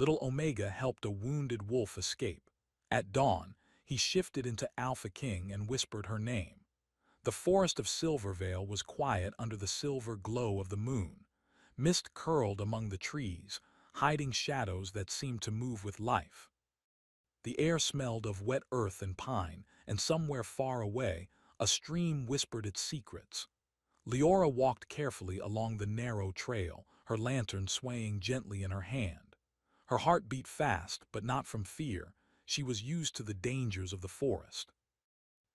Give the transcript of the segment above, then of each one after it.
Little Omega helped a wounded wolf escape. At dawn, he shifted into Alpha King and whispered her name. The forest of Silvervale was quiet under the silver glow of the moon. Mist curled among the trees, hiding shadows that seemed to move with life. The air smelled of wet earth and pine, and somewhere far away, a stream whispered its secrets. Leora walked carefully along the narrow trail, her lantern swaying gently in her hand. Her heart beat fast, but not from fear. She was used to the dangers of the forest.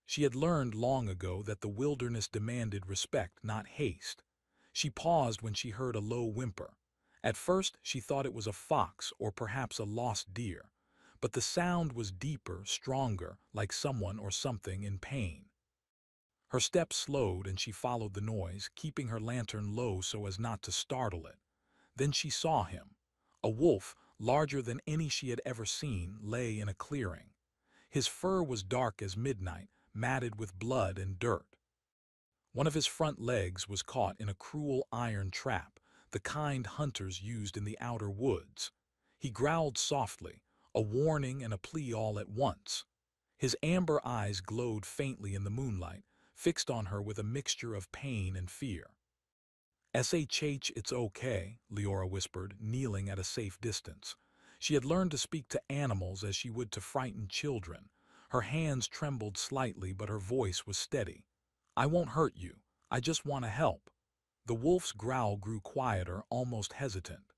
She had learned long ago that the wilderness demanded respect, not haste. She paused when she heard a low whimper. At first, she thought it was a fox or perhaps a lost deer, but the sound was deeper, stronger, like someone or something in pain. Her steps slowed and she followed the noise, keeping her lantern low so as not to startle it. Then she saw him. A wolf, larger than any she had ever seen, lay in a clearing. His fur was dark as midnight, matted with blood and dirt. One of his front legs was caught in a cruel iron trap, the kind hunters used in the outer woods. He growled softly, a warning and a plea all at once. His amber eyes glowed faintly in the moonlight, fixed on her with a mixture of pain and fear. "SHH, it's okay," Leora whispered, kneeling at a safe distance. She had learned to speak to animals as she would to frightened children. Her hands trembled slightly, but her voice was steady. "I won't hurt you. I just want to help." The wolf's growl grew quieter, almost hesitant.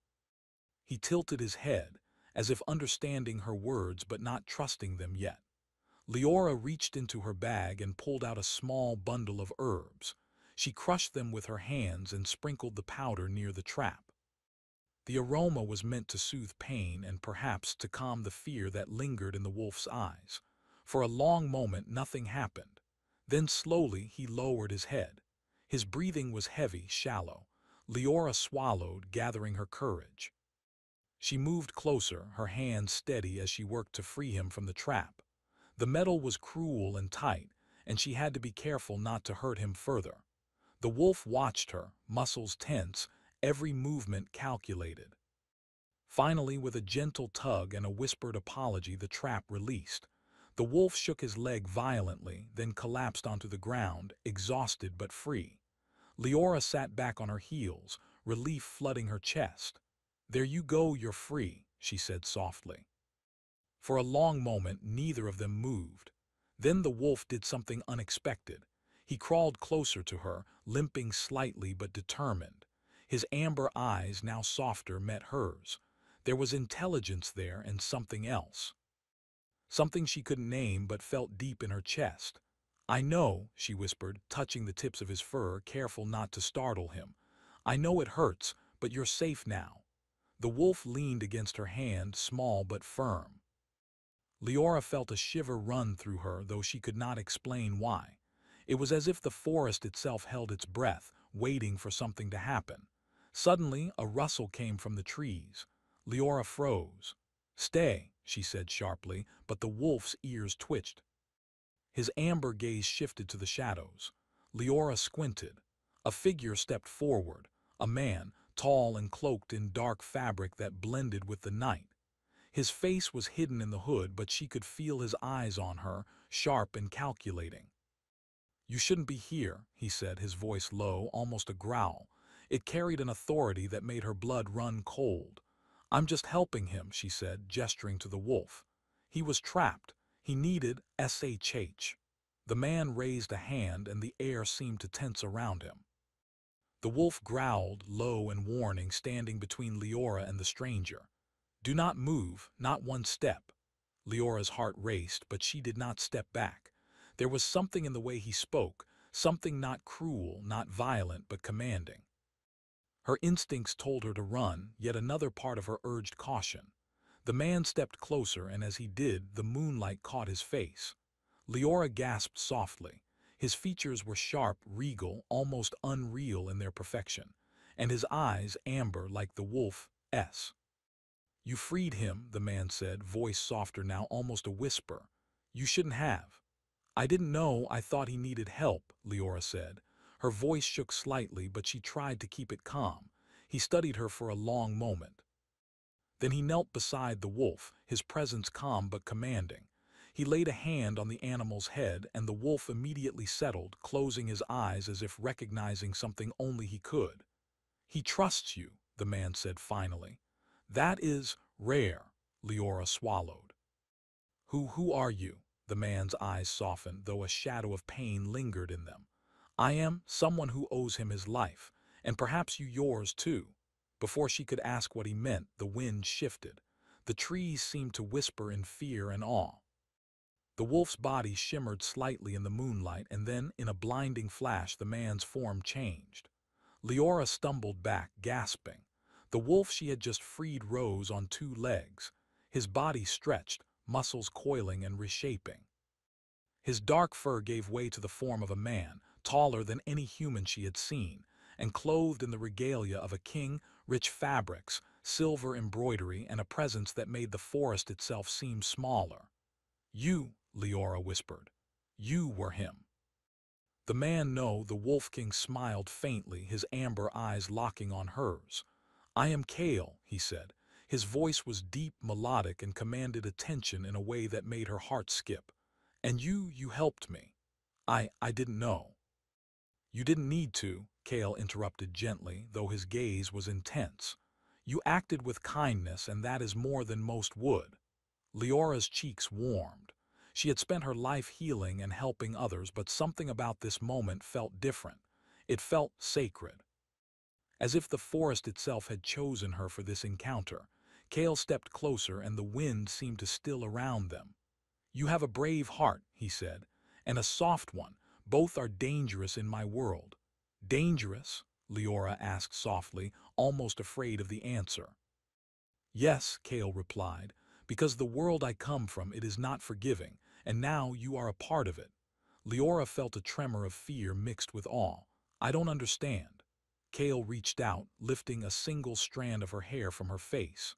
He tilted his head, as if understanding her words but not trusting them yet. Leora reached into her bag and pulled out a small bundle of herbs. She crushed them with her hands and sprinkled the powder near the trap. The aroma was meant to soothe pain and perhaps to calm the fear that lingered in the wolf's eyes. For a long moment nothing happened. Then slowly he lowered his head. His breathing was heavy, shallow. Leora swallowed, gathering her courage. She moved closer, her hands steady as she worked to free him from the trap. The metal was cruel and tight, and she had to be careful not to hurt him further. The wolf watched her, muscles tense, every movement calculated. Finally, with a gentle tug and a whispered apology, the trap released. The wolf shook his leg violently, then collapsed onto the ground, exhausted but free. Leora sat back on her heels, relief flooding her chest. "There you go, you're free," she said softly. For a long moment, neither of them moved. Then the wolf did something unexpected. He crawled closer to her, limping slightly but determined. His amber eyes, now softer, met hers. There was intelligence there and something else. Something she couldn't name but felt deep in her chest. "I know," she whispered, touching the tips of his fur, careful not to startle him. "I know it hurts, but you're safe now." The wolf leaned against her hand, small but firm. Leora felt a shiver run through her, though she could not explain why. It was as if the forest itself held its breath, waiting for something to happen. Suddenly, a rustle came from the trees. Leora froze. "Stay," she said sharply, but the wolf's ears twitched. His amber gaze shifted to the shadows. Leora squinted. A figure stepped forward, a man, tall and cloaked in dark fabric that blended with the night. His face was hidden in the hood, but she could feel his eyes on her, sharp and calculating. "You shouldn't be here," he said, his voice low, almost a growl. It carried an authority that made her blood run cold. "I'm just helping him," she said, gesturing to the wolf. "He was trapped. He needed SHH." The man raised a hand and the air seemed to tense around him. The wolf growled, low and warning, standing between Leora and the stranger. "Do not move, not one step." Leora's heart raced, but she did not step back. There was something in the way he spoke, something not cruel, not violent, but commanding. Her instincts told her to run, yet another part of her urged caution. The man stepped closer, and as he did, the moonlight caught his face. Leora gasped softly. His features were sharp, regal, almost unreal in their perfection, and his eyes amber like the wolf's. "You freed him," the man said, voice softer now, almost a whisper. "You shouldn't have." "I didn't know. I thought he needed help," Leora said. Her voice shook slightly, but she tried to keep it calm. He studied her for a long moment. Then he knelt beside the wolf, his presence calm but commanding. He laid a hand on the animal's head, and the wolf immediately settled, closing his eyes as if recognizing something only he could. "He trusts you," the man said finally. "That is rare," Leora swallowed. Who are you?" The man's eyes softened, though a shadow of pain lingered in them. "I am someone who owes him his life, and perhaps you yours too." Before she could ask what he meant, the wind shifted. The trees seemed to whisper in fear and awe. The wolf's body shimmered slightly in the moonlight, and then, in a blinding flash, the man's form changed. Leora stumbled back, gasping. The wolf she had just freed rose on two legs. His body stretched, muscles coiling and reshaping. His dark fur gave way to the form of a man, taller than any human she had seen, and clothed in the regalia of a king, rich fabrics, silver embroidery, and a presence that made the forest itself seem smaller. "You," Leora whispered. "You were him." The man no, the Wolf King smiled faintly, his amber eyes locking on hers. "I am Kale," he said. His voice was deep, melodic, and commanded attention in a way that made her heart skip. "And you helped me. I didn't know." "You didn't need to," Kale interrupted gently, though his gaze was intense. "You acted with kindness, and that is more than most would." Leora's cheeks warmed. She had spent her life healing and helping others, but something about this moment felt different. It felt sacred. As if the forest itself had chosen her for this encounter. Kale stepped closer, and the wind seemed to still around them. "You have a brave heart," he said, "and a soft one. Both are dangerous in my world." "Dangerous?" Leora asked softly, almost afraid of the answer. "Yes," Kale replied, "because the world I come from, it is not forgiving, and now you are a part of it." Leora felt a tremor of fear mixed with awe. "I don't understand." Kale reached out, lifting a single strand of her hair from her face.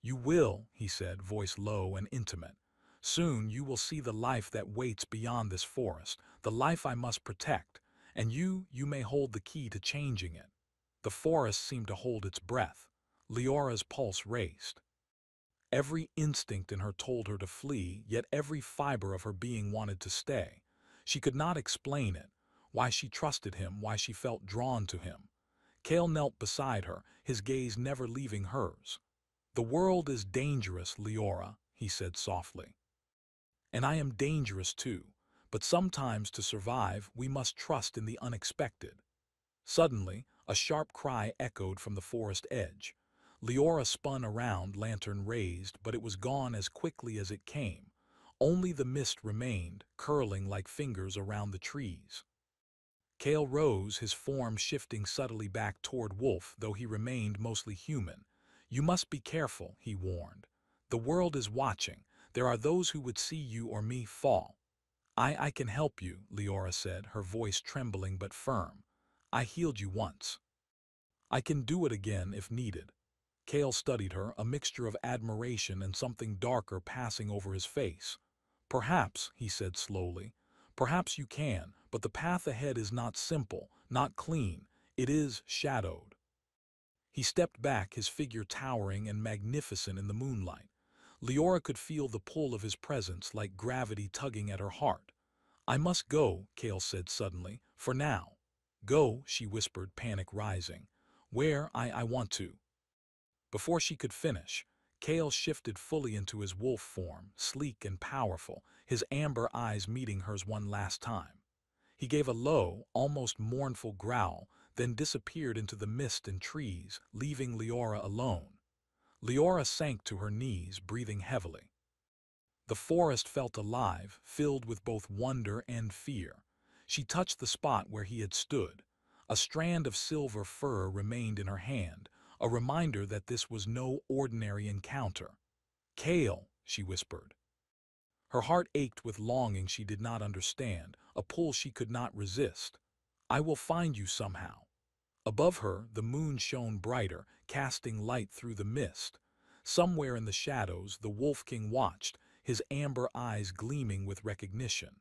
"You will," he said, voice low and intimate. "Soon you will see the life that waits beyond this forest, the life I must protect, and you may hold the key to changing it." The forest seemed to hold its breath. Leora's pulse raced. Every instinct in her told her to flee, yet every fiber of her being wanted to stay. She could not explain it, why she trusted him, why she felt drawn to him. Kale knelt beside her, his gaze never leaving hers. "The world is dangerous, Leora," he said softly. "And I am dangerous too, but sometimes to survive we must trust in the unexpected." Suddenly, a sharp cry echoed from the forest edge. Leora spun around, lantern raised, but it was gone as quickly as it came. Only the mist remained, curling like fingers around the trees. Kale rose, his form shifting subtly back toward Wolf, though he remained mostly human. "You must be careful," he warned. "The world is watching. There are those who would see you or me fall." I can help you," Leora said, her voice trembling but firm. "I healed you once. I can do it again if needed." Kale studied her, a mixture of admiration and something darker passing over his face. "Perhaps," he said slowly, "perhaps you can, but the path ahead is not simple, not clean. It is shadowed." He stepped back, his figure towering and magnificent in the moonlight. Leora could feel the pull of his presence, like gravity tugging at her heart. "I must go," Kale said suddenly, "for now." "Go," she whispered, panic rising. "Where? I want to." Before she could finish, Kale shifted fully into his wolf form, sleek and powerful, his amber eyes meeting hers one last time. He gave a low, almost mournful growl, then disappeared into the mist and trees, leaving Leora alone. Leora sank to her knees, breathing heavily. The forest felt alive, filled with both wonder and fear. She touched the spot where he had stood. A strand of silver fur remained in her hand, a reminder that this was no ordinary encounter. "Kale," she whispered. Her heart ached with longing she did not understand, a pull she could not resist. "I will find you somehow." Above her, the moon shone brighter, casting light through the mist. Somewhere in the shadows, the Wolf King watched, his amber eyes gleaming with recognition.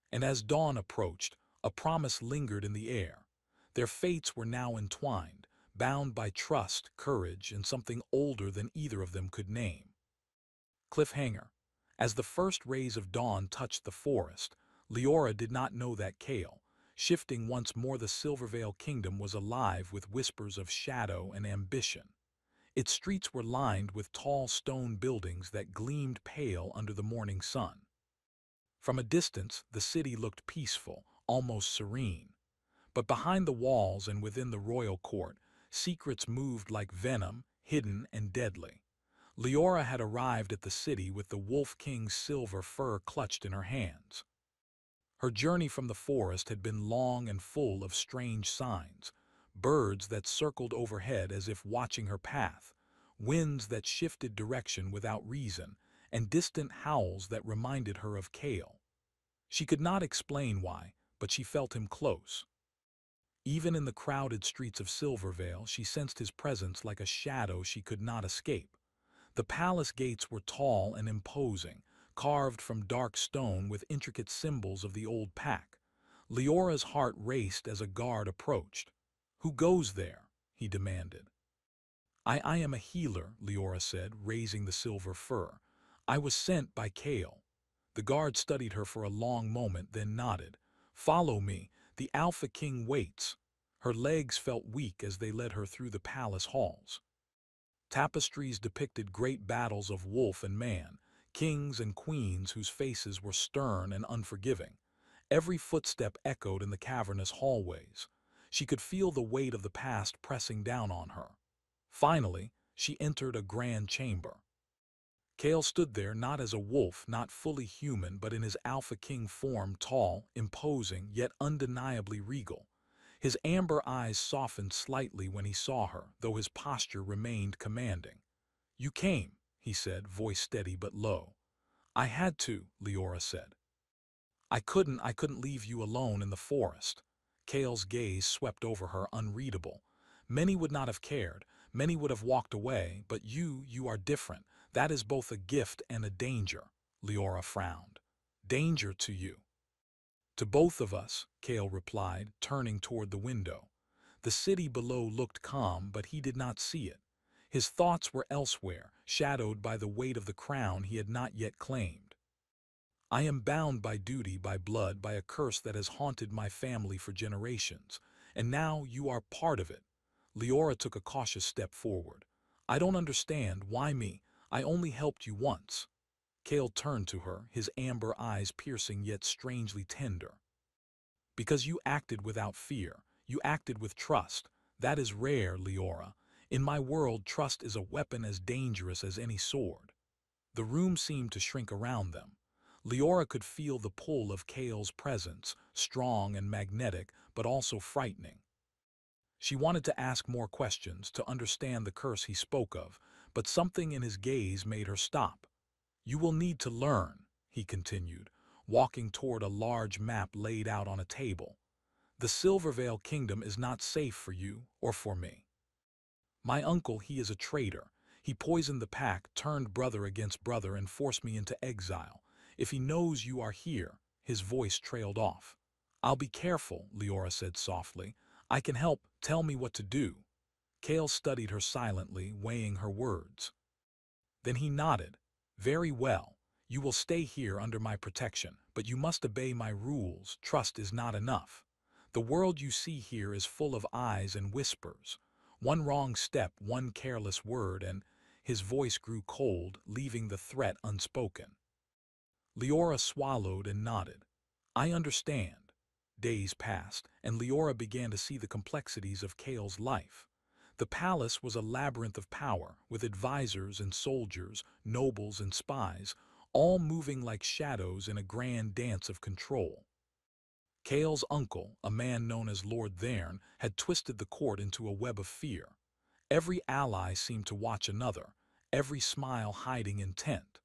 And as dawn approached, a promise lingered in the air. Their fates were now entwined. bound by trust, courage, and something older than either of them could name. Cliffhanger. As the first rays of dawn touched the forest, Leora did not know that Kale, shifting once more the Silvervale kingdom, was alive with whispers of shadow and ambition. Its streets were lined with tall stone buildings that gleamed pale under the morning sun. From a distance, the city looked peaceful, almost serene. But behind the walls and within the royal court, secrets moved like venom, hidden and deadly. Leora had arrived at the city with the Wolf King's silver fur clutched in her hands. Her journey from the forest had been long and full of strange signs: birds that circled overhead as if watching her path, winds that shifted direction without reason, and distant howls that reminded her of Kale. She could not explain why, but she felt him close. Even in the crowded streets of Silvervale, she sensed his presence like a shadow she could not escape. The palace gates were tall and imposing, carved from dark stone with intricate symbols of the old pack. Leora's heart raced as a guard approached. "Who goes there?" he demanded. I am a healer," Leora said, raising the silver fur. "I was sent by Kale." The guard studied her for a long moment, then nodded. "Follow me. The Alpha King waits." Her legs felt weak as they led her through the palace halls. Tapestries depicted great battles of wolf and man, kings and queens whose faces were stern and unforgiving. Every footstep echoed in the cavernous hallways. She could feel the weight of the past pressing down on her. Finally, she entered a grand chamber. Kale stood there not as a wolf, not fully human, but in his Alpha King form, tall, imposing, yet undeniably regal. His amber eyes softened slightly when he saw her, though his posture remained commanding. "You came," he said, voice steady but low. "I had to," Leora said. I couldn't leave you alone in the forest." Kale's gaze swept over her, unreadable. "Many would not have cared, many would have walked away, but you are different. That is both a gift and a danger." Leora frowned. "Danger to you?" "To both of us," Kale replied, turning toward the window. The city below looked calm, but he did not see it. His thoughts were elsewhere, shadowed by the weight of the crown he had not yet claimed. "I am bound by duty, by blood, by a curse that has haunted my family for generations, and now you are part of it." Leora took a cautious step forward. "I don't understand. Why me? I only helped you once." Kale turned to her, his amber eyes piercing yet strangely tender. "Because you acted without fear. You acted with trust. That is rare, Leora. In my world, trust is a weapon as dangerous as any sword." The room seemed to shrink around them. Leora could feel the pull of Kale's presence, strong and magnetic, but also frightening. She wanted to ask more questions, to understand the curse he spoke of, but something in his gaze made her stop. "You will need to learn," he continued, walking toward a large map laid out on a table. "The Silvervale Kingdom is not safe for you or for me. My uncle, he is a traitor. He poisoned the pack, turned brother against brother, and forced me into exile. If he knows you are here—" His voice trailed off. "I'll be careful," Leora said softly. "I can help. Tell me what to do." Kale studied her silently, weighing her words. Then he nodded. "Very well. You will stay here under my protection, but you must obey my rules. Trust is not enough. The world you see here is full of eyes and whispers. One wrong step, one careless word, and—" His voice grew cold, leaving the threat unspoken. Leora swallowed and nodded. "I understand." Days passed, and Leora began to see the complexities of Kale's life. The palace was a labyrinth of power, with advisors and soldiers, nobles and spies, all moving like shadows in a grand dance of control. Kale's uncle, a man known as Lord Therne, had twisted the court into a web of fear. Every ally seemed to watch another, every smile hiding intent.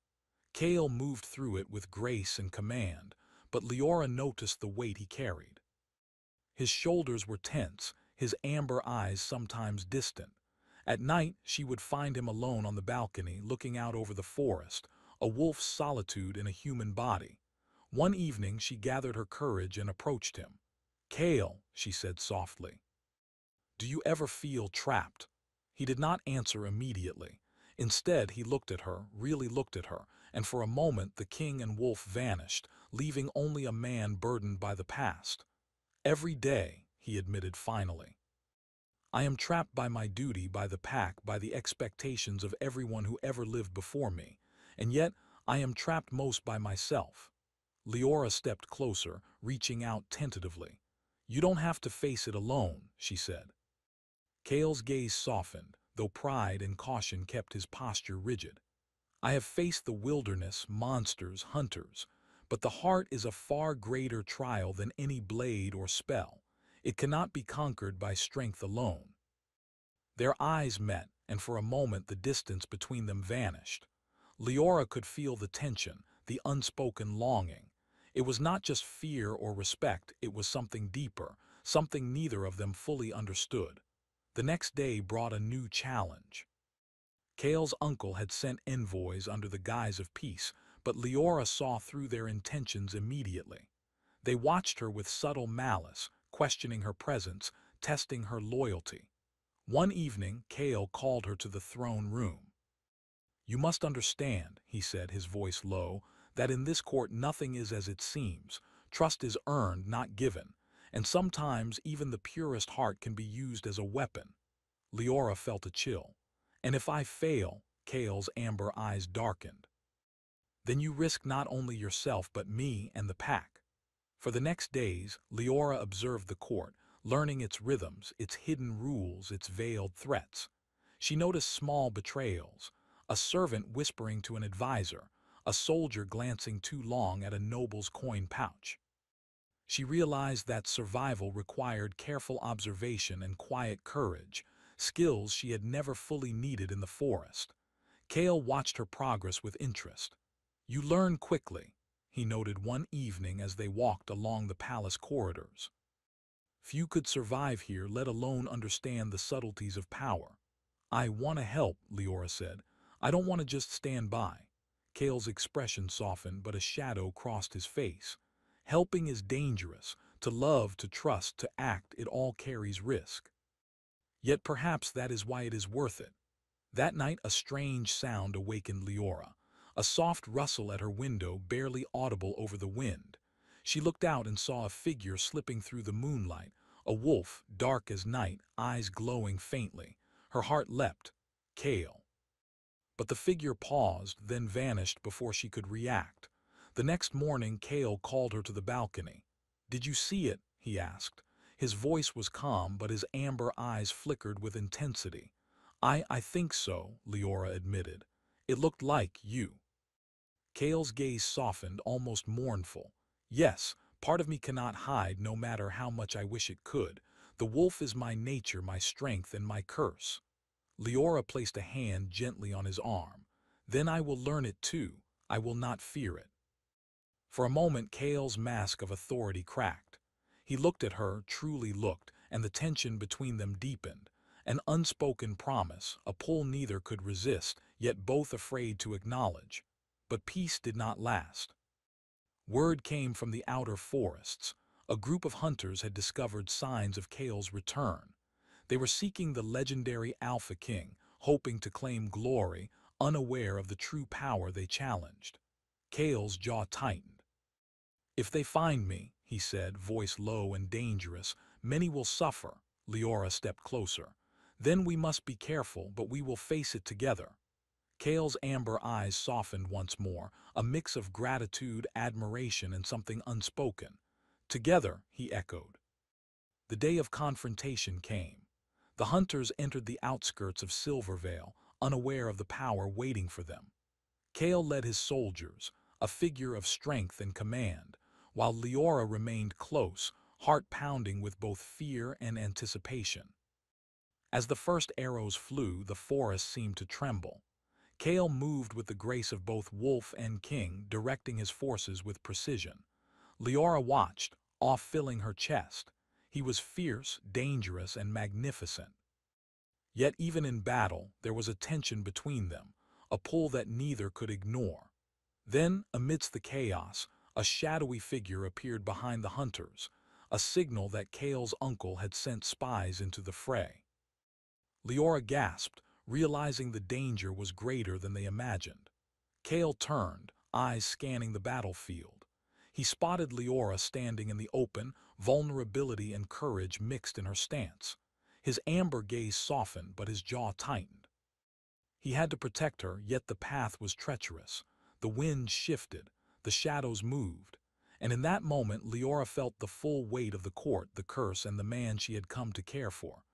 Kale moved through it with grace and command, but Leora noticed the weight he carried. His shoulders were tense, his amber eyes sometimes distant. At night, she would find him alone on the balcony, looking out over the forest, a wolf's solitude in a human body. One evening, she gathered her courage and approached him. "Kale," she said softly. "Do you ever feel trapped?" He did not answer immediately. Instead, he looked at her, really looked at her, and for a moment the king and wolf vanished, leaving only a man burdened by the past. "Every day," he admitted finally. "I am trapped by my duty, by the pack, by the expectations of everyone who ever lived before me. And yet, I am trapped most by myself." Leora stepped closer, reaching out tentatively. "You don't have to face it alone," she said. Kale's gaze softened, though pride and caution kept his posture rigid. "I have faced the wilderness, monsters, hunters, but the heart is a far greater trial than any blade or spell. It cannot be conquered by strength alone." Their eyes met, and for a moment the distance between them vanished. Leora could feel the tension, the unspoken longing. It was not just fear or respect, it was something deeper, something neither of them fully understood. The next day brought a new challenge. Kale's uncle had sent envoys under the guise of peace, but Leora saw through their intentions immediately. They watched her with subtle malice, questioning her presence, testing her loyalty. One evening, Kale called her to the throne room. "You must understand," he said, his voice low, "that in this court nothing is as it seems. Trust is earned, not given, and sometimes even the purest heart can be used as a weapon." Leora felt a chill. "And if I fail?" Kale's amber eyes darkened. "Then you risk not only yourself but me and the pack." For the next days, Leora observed the court, learning its rhythms, its hidden rules, its veiled threats. She noticed small betrayals, a servant whispering to an advisor, a soldier glancing too long at a noble's coin pouch. She realized that survival required careful observation and quiet courage, skills she had never fully needed in the forest. Kale watched her progress with interest. "You learn quickly," he noted one evening as they walked along the palace corridors. "Few could survive here, let alone understand the subtleties of power." "I want to help," Leora said. "I don't want to just stand by." Kale's expression softened, but a shadow crossed his face. "Helping is dangerous. To love, to trust, to act, it all carries risk. Yet perhaps that is why it is worth it." That night a strange sound awakened Leora, a soft rustle at her window, barely audible over the wind. She looked out and saw a figure slipping through the moonlight, a wolf, dark as night, eyes glowing faintly. Her heart leapt. Kale. But the figure paused, then vanished before she could react. The next morning Kale called her to the balcony. "Did you see it?" he asked. His voice was calm, but his amber eyes flickered with intensity. I think so," Leora admitted. "It looked like you." Kale's gaze softened, almost mournful. "Yes, part of me cannot hide, no matter how much I wish it could. The wolf is my nature, my strength, and my curse." Leora placed a hand gently on his arm. "Then I will learn it too. I will not fear it." For a moment Kale's mask of authority cracked. He looked at her, truly looked, and the tension between them deepened. An unspoken promise, a pull neither could resist, yet both afraid to acknowledge. But peace did not last. Word came from the outer forests. A group of hunters had discovered signs of Kale's return. They were seeking the legendary Alpha King, hoping to claim glory, unaware of the true power they challenged. Kale's jaw tightened. "If they find me," he said, voice low and dangerous, "many will suffer." Leora stepped closer. "Then we must be careful, but we will face it together." Kale's amber eyes softened once more, a mix of gratitude, admiration, and something unspoken. "Together," he echoed. The day of confrontation came. The hunters entered the outskirts of Silvervale, unaware of the power waiting for them. Kale led his soldiers, a figure of strength and command, while Leora remained close, heart pounding with both fear and anticipation. As the first arrows flew, the forest seemed to tremble. Kale moved with the grace of both wolf and king, directing his forces with precision. Leora watched, awe filling her chest. He was fierce, dangerous, and magnificent. Yet even in battle, there was a tension between them, a pull that neither could ignore. Then, amidst the chaos, a shadowy figure appeared behind the hunters, a signal that Kale's uncle had sent spies into the fray. Leora gasped, realizing the danger was greater than they imagined. Kale turned, eyes scanning the battlefield. He spotted Leora standing in the open, vulnerability and courage mixed in her stance. His amber gaze softened, but his jaw tightened. He had to protect her, yet the path was treacherous. The wind shifted, the shadows moved, and in that moment Leora felt the full weight of the court, the curse, and the man she had come to care for.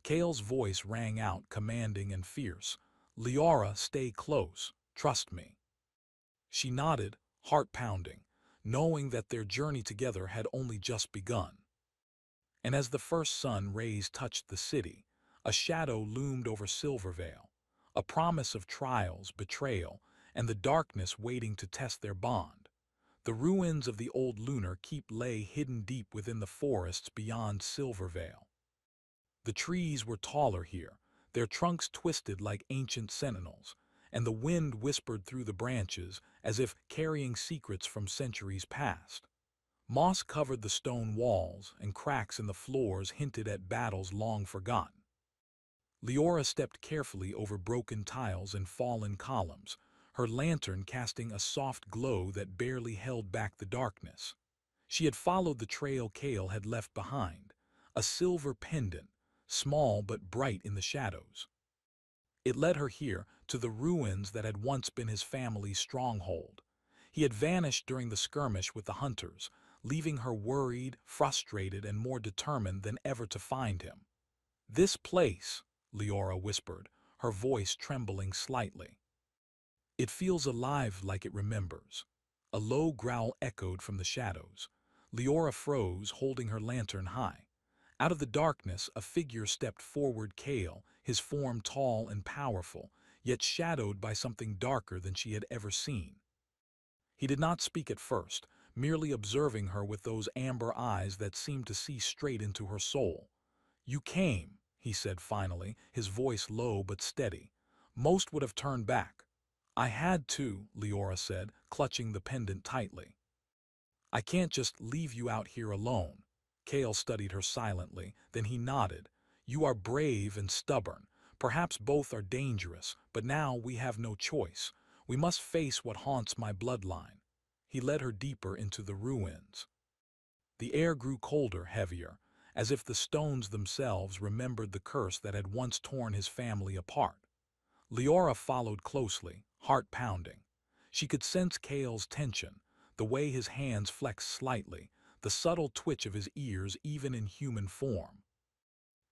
Kale's voice rang out, commanding and fierce. "Leora, stay close. Trust me." She nodded, heart pounding, knowing that their journey together had only just begun. And as the first sun rays touched the city, a shadow loomed over Silvervale, a promise of trials, betrayal, and the darkness waiting to test their bond. The ruins of the old lunar keep lay hidden deep within the forests beyond Silvervale. The trees were taller here, their trunks twisted like ancient sentinels, and the wind whispered through the branches as if carrying secrets from centuries past. Moss covered the stone walls, and cracks in the floors hinted at battles long forgotten. Leora stepped carefully over broken tiles and fallen columns, her lantern casting a soft glow that barely held back the darkness. She had followed the trail Kale had left behind, a silver pendant, small but bright in the shadows. It led her here, to the ruins that had once been his family's stronghold. He had vanished during the skirmish with the hunters, leaving her worried, frustrated, and more determined than ever to find him. "This place," Leora whispered, her voice trembling slightly. "It feels alive, like it remembers." A low growl echoed from the shadows. Leora froze, holding her lantern high. Out of the darkness, a figure stepped forward, Kale, his form tall and powerful, yet shadowed by something darker than she had ever seen. He did not speak at first, merely observing her with those amber eyes that seemed to see straight into her soul. "You came," he said finally, his voice low but steady. Most would have turned back. "I had to," Leora said, clutching the pendant tightly. "I can't just leave you out here alone." Kale studied her silently, then he nodded. "You are brave and stubborn. Perhaps both are dangerous, but now we have no choice. We must face what haunts my bloodline." He led her deeper into the ruins. The air grew colder, heavier, as if the stones themselves remembered the curse that had once torn his family apart. Leora followed closely, heart pounding. She could sense Kale's tension, the way his hands flexed slightly, the subtle twitch of his ears even in human form.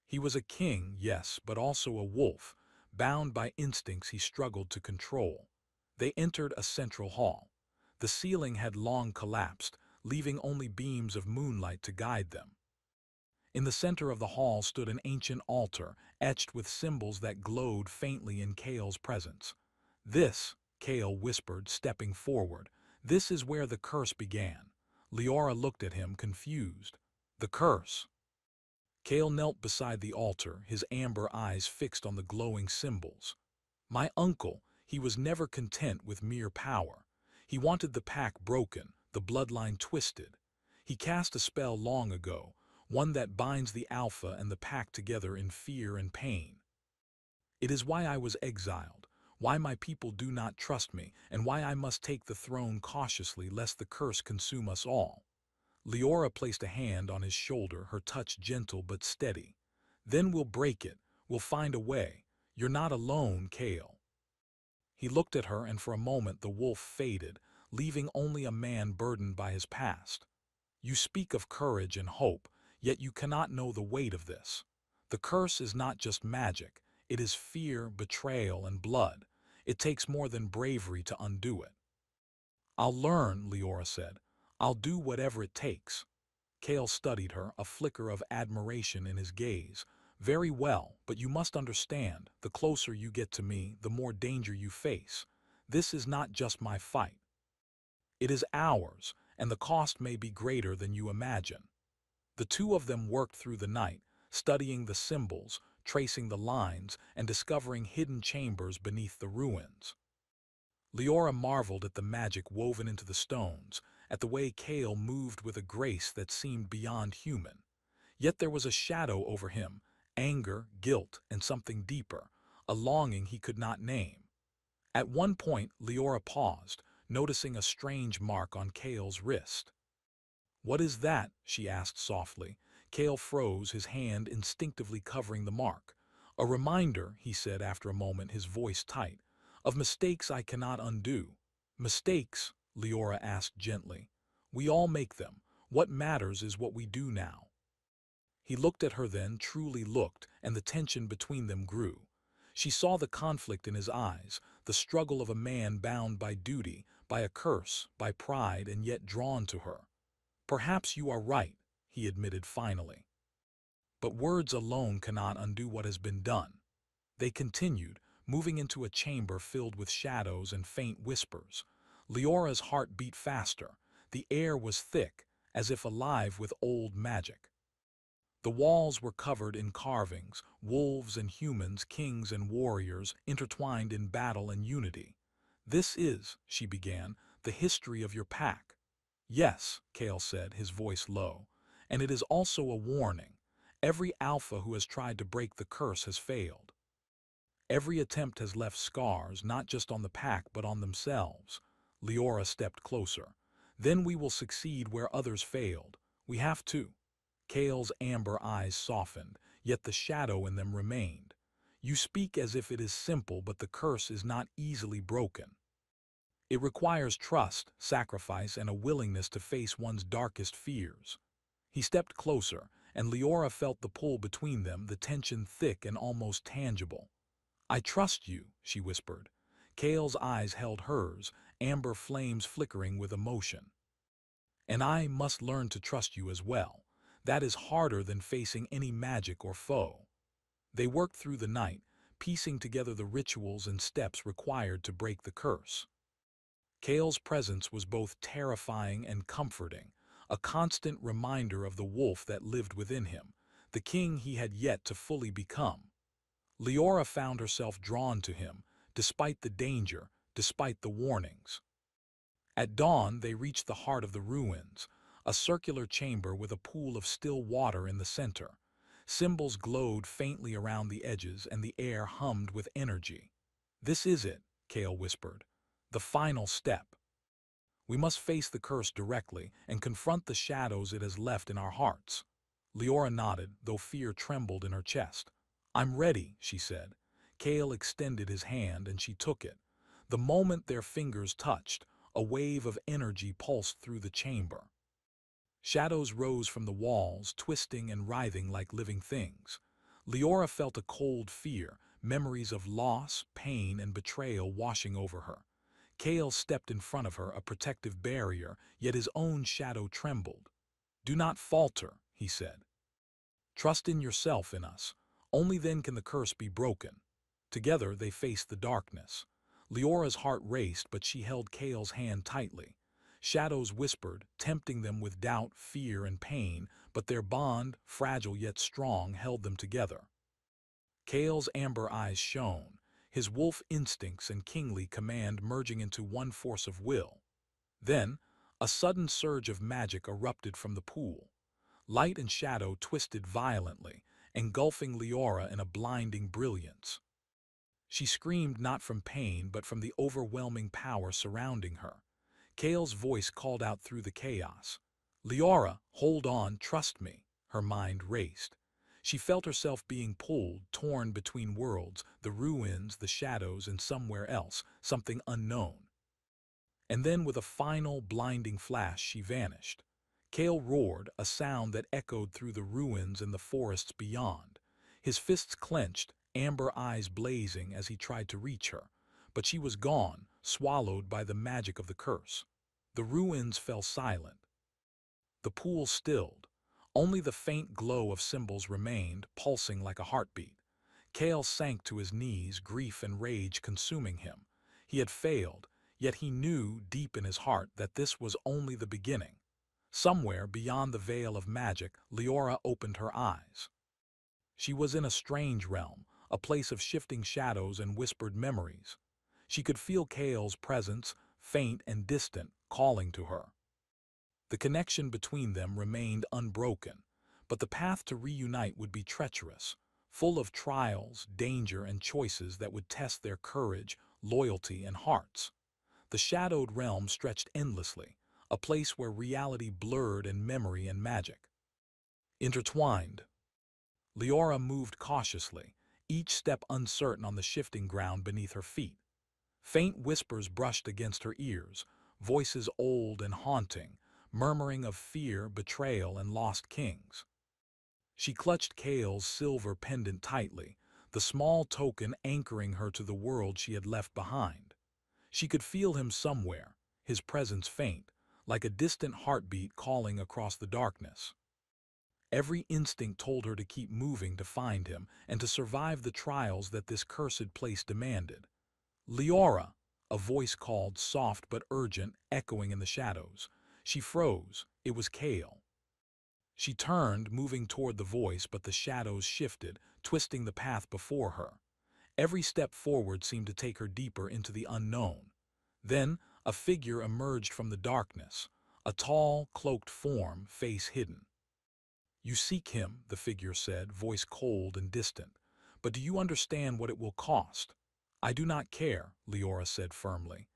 He was a king, yes, but also a wolf, bound by instincts he struggled to control. They entered a central hall. The ceiling had long collapsed, leaving only beams of moonlight to guide them. In the center of the hall stood an ancient altar, etched with symbols that glowed faintly in Kale's presence. "This," Kale whispered, stepping forward, "this is where the curse began." Leora looked at him, confused. "The curse?" Kale knelt beside the altar, his amber eyes fixed on the glowing symbols. "My uncle, he was never content with mere power. He wanted the pack broken, the bloodline twisted. He cast a spell long ago, one that binds the alpha and the pack together in fear and pain. It is why I was exiled, why my people do not trust me, and why I must take the throne cautiously lest the curse consume us all." Leora placed a hand on his shoulder, her touch gentle but steady. "Then we'll break it, we'll find a way. You're not alone, Kale." He looked at her, and for a moment the wolf faded, leaving only a man burdened by his past. "You speak of courage and hope, yet you cannot know the weight of this. The curse is not just magic, it is fear, betrayal, and blood. It takes more than bravery to undo it." "I'll learn," Leora said. "I'll do whatever it takes." Kale studied her, a flicker of admiration in his gaze. "Very well, but you must understand, the closer you get to me, the more danger you face. This is not just my fight. It is ours, and the cost may be greater than you imagine." The two of them worked through the night, studying the symbols, tracing the lines, and discovering hidden chambers beneath the ruins. Leora marveled at the magic woven into the stones, at the way Kale moved with a grace that seemed beyond human. Yet there was a shadow over him, anger, guilt, and something deeper, a longing he could not name. At one point, Leora paused, noticing a strange mark on Kale's wrist. "What is that?" she asked softly. Kale froze, his hand instinctively covering the mark. "A reminder," he said after a moment, his voice tight, "of mistakes I cannot undo." "Mistakes?" Leora asked gently. "We all make them. What matters is what we do now." He looked at her then, truly looked, and the tension between them grew. She saw the conflict in his eyes, the struggle of a man bound by duty, by a curse, by pride, and yet drawn to her. "Perhaps you are right," he admitted finally. "But words alone cannot undo what has been done." They continued, moving into a chamber filled with shadows and faint whispers. Leora's heart beat faster. The air was thick, as if alive with old magic. The walls were covered in carvings, wolves and humans, kings and warriors, intertwined in battle and unity. "This is," she began, "the history of your pack." "Yes," Kale said, his voice low, "and it is also a warning. Every alpha who has tried to break the curse has failed. Every attempt has left scars, not just on the pack but on themselves." Leora stepped closer. "Then we will succeed where others failed. We have to." Kale's amber eyes softened, yet the shadow in them remained. "You speak as if it is simple, but the curse is not easily broken. It requires trust, sacrifice, and a willingness to face one's darkest fears." He stepped closer, and Leora felt the pull between them, the tension thick and almost tangible. "I trust you," she whispered. Kale's eyes held hers, amber flames flickering with emotion. "And I must learn to trust you as well. That is harder than facing any magic or foe." They worked through the night, piecing together the rituals and steps required to break the curse. Kale's presence was both terrifying and comforting, a constant reminder of the wolf that lived within him, the king he had yet to fully become. Leora found herself drawn to him, despite the danger, despite the warnings. At dawn, they reached the heart of the ruins, a circular chamber with a pool of still water in the center. Symbols glowed faintly around the edges, and the air hummed with energy. "This is it," Kale whispered. "The final step. We must face the curse directly and confront the shadows it has left in our hearts." Leora nodded, though fear trembled in her chest. "I'm ready," she said. Kale extended his hand, and she took it. The moment their fingers touched, a wave of energy pulsed through the chamber. Shadows rose from the walls, twisting and writhing like living things. Leora felt a cold fear, memories of loss, pain, and betrayal washing over her. Kale stepped in front of her, a protective barrier, yet his own shadow trembled. "Do not falter," he said. "Trust in yourself, in us. Only then can the curse be broken." Together they faced the darkness. Leora's heart raced, but she held Kale's hand tightly. Shadows whispered, tempting them with doubt, fear, and pain, but their bond, fragile yet strong, held them together. Kale's amber eyes shone, his wolf instincts and kingly command merging into one force of will. Then, a sudden surge of magic erupted from the pool. Light and shadow twisted violently, engulfing Leora in a blinding brilliance. She screamed not from pain but from the overwhelming power surrounding her. Kale's voice called out through the chaos. "Leora, hold on, trust me." Her mind raced. She felt herself being pulled, torn between worlds, the ruins, the shadows, and somewhere else, something unknown. And then with a final, blinding flash, she vanished. Kale roared, a sound that echoed through the ruins and the forests beyond. His fists clenched, amber eyes blazing as he tried to reach her. But she was gone, swallowed by the magic of the curse. The ruins fell silent. The pool stilled. Only the faint glow of symbols remained, pulsing like a heartbeat. Kale sank to his knees, grief and rage consuming him. He had failed, yet he knew deep in his heart that this was only the beginning. Somewhere beyond the veil of magic, Leora opened her eyes. She was in a strange realm, a place of shifting shadows and whispered memories. She could feel Kale's presence, faint and distant, calling to her. The connection between them remained unbroken, but the path to reunite would be treacherous, full of trials, danger, and choices that would test their courage, loyalty, and hearts. The shadowed realm stretched endlessly, a place where reality blurred and memory and magic intertwined. Leora moved cautiously, each step uncertain on the shifting ground beneath her feet. Faint whispers brushed against her ears, voices old and haunting, murmuring of fear, betrayal, and lost kings. She clutched Kale's silver pendant tightly, the small token anchoring her to the world she had left behind. She could feel him somewhere, his presence faint, like a distant heartbeat calling across the darkness. Every instinct told her to keep moving to find him and to survive the trials that this cursed place demanded. Leora, a voice called, soft but urgent, echoing in the shadows. She froze. It was Kale. She turned, moving toward the voice, but the shadows shifted, twisting the path before her. Every step forward seemed to take her deeper into the unknown. Then, a figure emerged from the darkness, a tall, cloaked form, face hidden. "You seek him," the figure said, voice cold and distant. "But do you understand what it will cost?" "I do not care," Leora said firmly.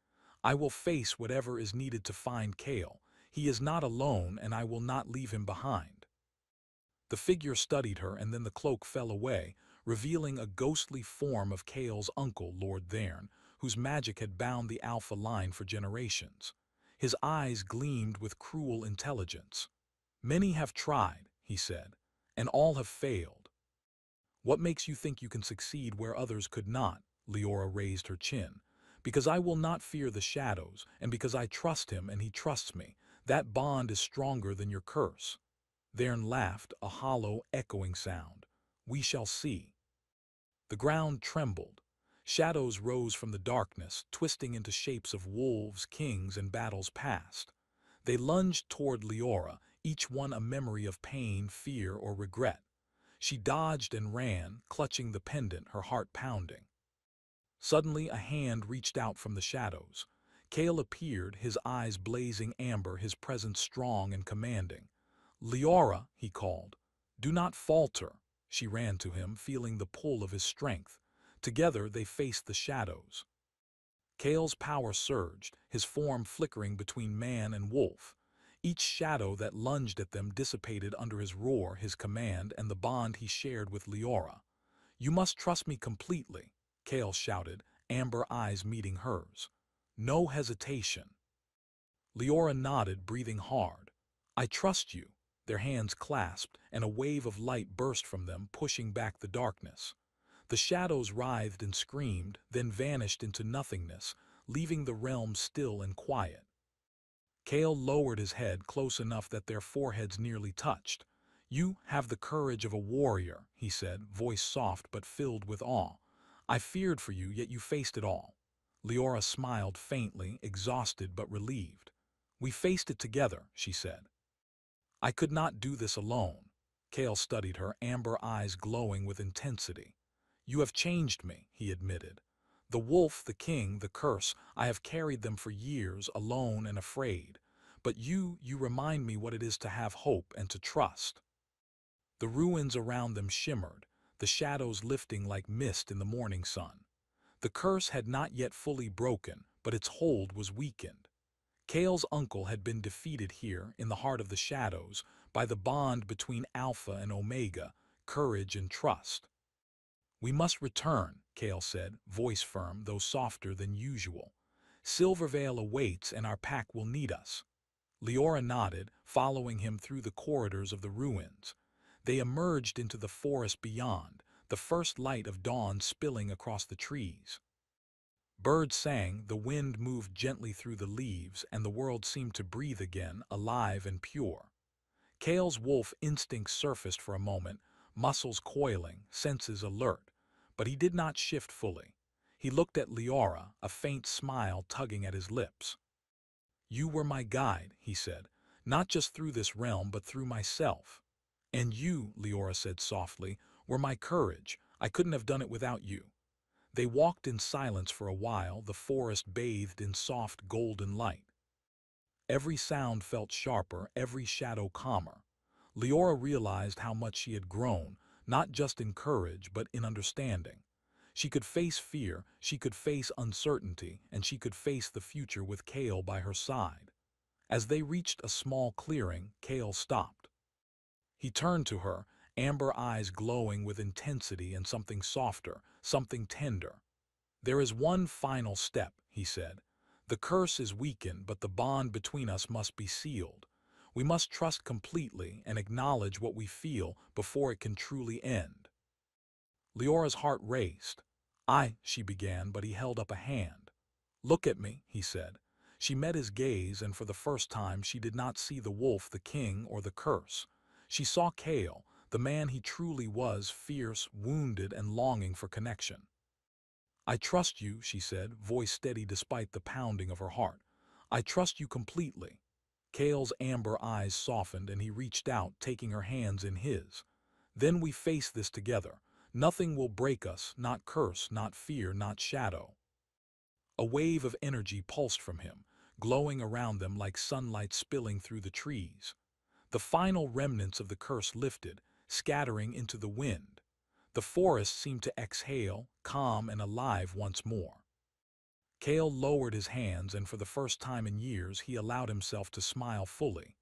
"I will face whatever is needed to find Kale. He is not alone, and I will not leave him behind." The figure studied her, and then the cloak fell away, revealing a ghostly form of Kale's uncle, Lord Therne, whose magic had bound the Alpha line for generations. His eyes gleamed with cruel intelligence. "Many have tried," he said, "and all have failed." "What makes you think you can succeed where others could not?" Leora raised her chin. "Because I will not fear the shadows, and because I trust him and he trusts me. That bond is stronger than your curse." Therne laughed, a hollow, echoing sound. "We shall see." The ground trembled. Shadows rose from the darkness, twisting into shapes of wolves, kings, and battles past. They lunged toward Leora, each one a memory of pain, fear, or regret. She dodged and ran, clutching the pendant, her heart pounding. Suddenly, a hand reached out from the shadows. Kale appeared, his eyes blazing amber, his presence strong and commanding. "Leora," he called. "Do not falter." She ran to him, feeling the pull of his strength. Together, they faced the shadows. Kale's power surged, his form flickering between man and wolf. Each shadow that lunged at them dissipated under his roar, his command, and the bond he shared with Leora. "You must trust me completely," Kale shouted, amber eyes meeting hers. "No hesitation." Leora nodded, breathing hard. "I trust you." Their hands clasped, and a wave of light burst from them, pushing back the darkness. The shadows writhed and screamed, then vanished into nothingness, leaving the realm still and quiet. Kale lowered his head close enough that their foreheads nearly touched. "You have the courage of a warrior," he said, voice soft but filled with awe. "I feared for you, yet you faced it all." Leora smiled faintly, exhausted but relieved. "We faced it together," she said. "I could not do this alone." Kale studied her, amber eyes glowing with intensity. "You have changed me," he admitted. "The wolf, the king, the curse, I have carried them for years, alone and afraid. But you remind me what it is to have hope and to trust." The ruins around them shimmered, the shadows lifting like mist in the morning sun. The curse had not yet fully broken, but its hold was weakened. Kale's uncle had been defeated here, in the heart of the shadows, by the bond between Alpha and Omega, courage and trust. "We must return," Kale said, voice firm, though softer than usual. "Silvervale awaits, and our pack will need us." Leora nodded, following him through the corridors of the ruins. They emerged into the forest beyond, the first light of dawn spilling across the trees. Birds sang, the wind moved gently through the leaves, and the world seemed to breathe again, alive and pure. Kale's wolf instincts surfaced for a moment, muscles coiling, senses alert, but he did not shift fully. He looked at Leora, a faint smile tugging at his lips. "You were my guide," he said, "not just through this realm, but through myself." "And you," Leora said softly, "were my courage. I couldn't have done it without you." They walked in silence for a while, the forest bathed in soft golden light. Every sound felt sharper, every shadow calmer. Leora realized how much she had grown, not just in courage but in understanding. She could face fear, she could face uncertainty, and she could face the future with Kale by her side. As they reached a small clearing, Kale stopped. He turned to her, amber eyes glowing with intensity and something softer, something tender. "There is one final step," he said. "The curse is weakened, but the bond between us must be sealed. We must trust completely and acknowledge what we feel before it can truly end." Leora's heart raced. She began, but he held up a hand. "Look at me," he said. She met his gaze, and for the first time she did not see the wolf, the king, or the curse. She saw Kale, the man he truly was, fierce, wounded, and longing for connection. "I trust you," she said, voice steady despite the pounding of her heart. "I trust you completely." Kale's amber eyes softened, and he reached out, taking her hands in his. "Then we face this together. Nothing will break us, not curse, not fear, not shadow." A wave of energy pulsed from him, glowing around them like sunlight spilling through the trees. The final remnants of the curse lifted, scattering into the wind. The forest seemed to exhale, calm and alive once more. Kale lowered his hands, and for the first time in years he allowed himself to smile fully.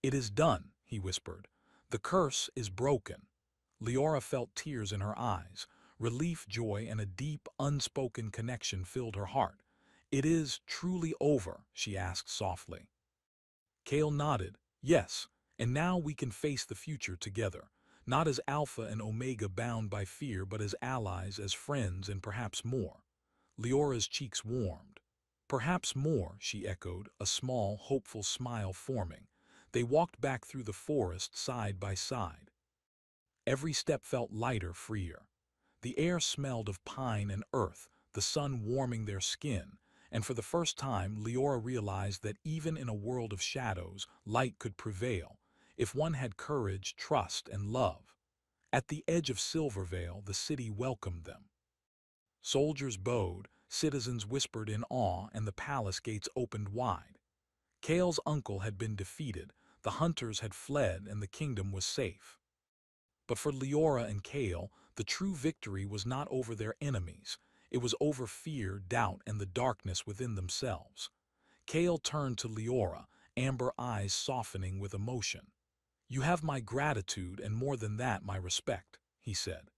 "It is done," he whispered. "The curse is broken." Leora felt tears in her eyes. Relief, joy, and a deep, unspoken connection filled her heart. "It is truly over?" she asked softly. Kale nodded. "Yes, and now we can face the future together. Not as Alpha and Omega bound by fear, but as allies, as friends, and perhaps more." Leora's cheeks warmed. "Perhaps more," she echoed, a small, hopeful smile forming. They walked back through the forest side by side. Every step felt lighter, freer. The air smelled of pine and earth, the sun warming their skin, and for the first time Leora realized that even in a world of shadows, light could prevail, if one had courage, trust, and love. At the edge of Silvervale, the city welcomed them. Soldiers bowed, citizens whispered in awe, and the palace gates opened wide. Kale's uncle had been defeated, the hunters had fled, and the kingdom was safe. But for Leora and Kale, the true victory was not over their enemies. It was over fear, doubt, and the darkness within themselves. Kale turned to Leora, amber eyes softening with emotion. "You have my gratitude, and more than that, my respect," he said.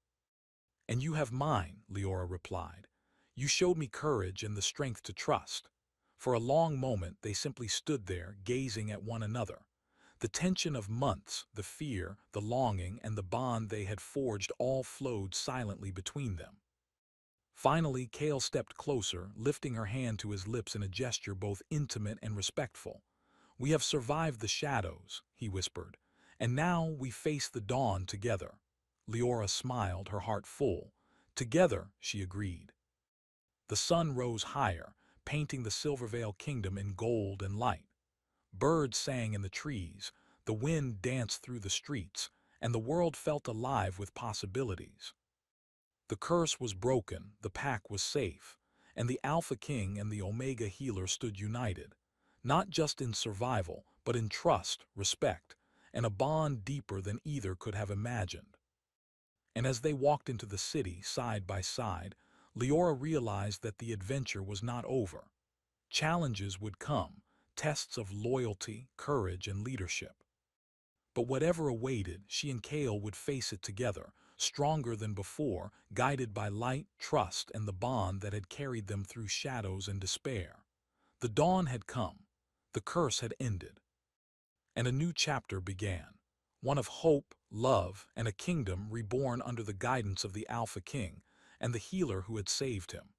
"And you have mine," Leora replied. "You showed me courage and the strength to trust." For a long moment they simply stood there, gazing at one another. The tension of months, the fear, the longing, and the bond they had forged all flowed silently between them. Finally, Kale stepped closer, lifting her hand to his lips in a gesture both intimate and respectful. "We have survived the shadows," he whispered, "and now we face the dawn together." Leora smiled, her heart full. "Together," she agreed. The sun rose higher, painting the Silvervale kingdom in gold and light. Birds sang in the trees, the wind danced through the streets, and the world felt alive with possibilities. The curse was broken, the pack was safe, and the Alpha King and the Omega Healer stood united, not just in survival, but in trust, respect, and a bond deeper than either could have imagined. And as they walked into the city, side by side, Leora realized that the adventure was not over. Challenges would come, tests of loyalty, courage, and leadership. But whatever awaited, she and Kale would face it together, stronger than before, guided by light, trust, and the bond that had carried them through shadows and despair. The dawn had come, the curse had ended, and a new chapter began. One of hope, love, and a kingdom reborn under the guidance of the Alpha King and the healer who had saved him.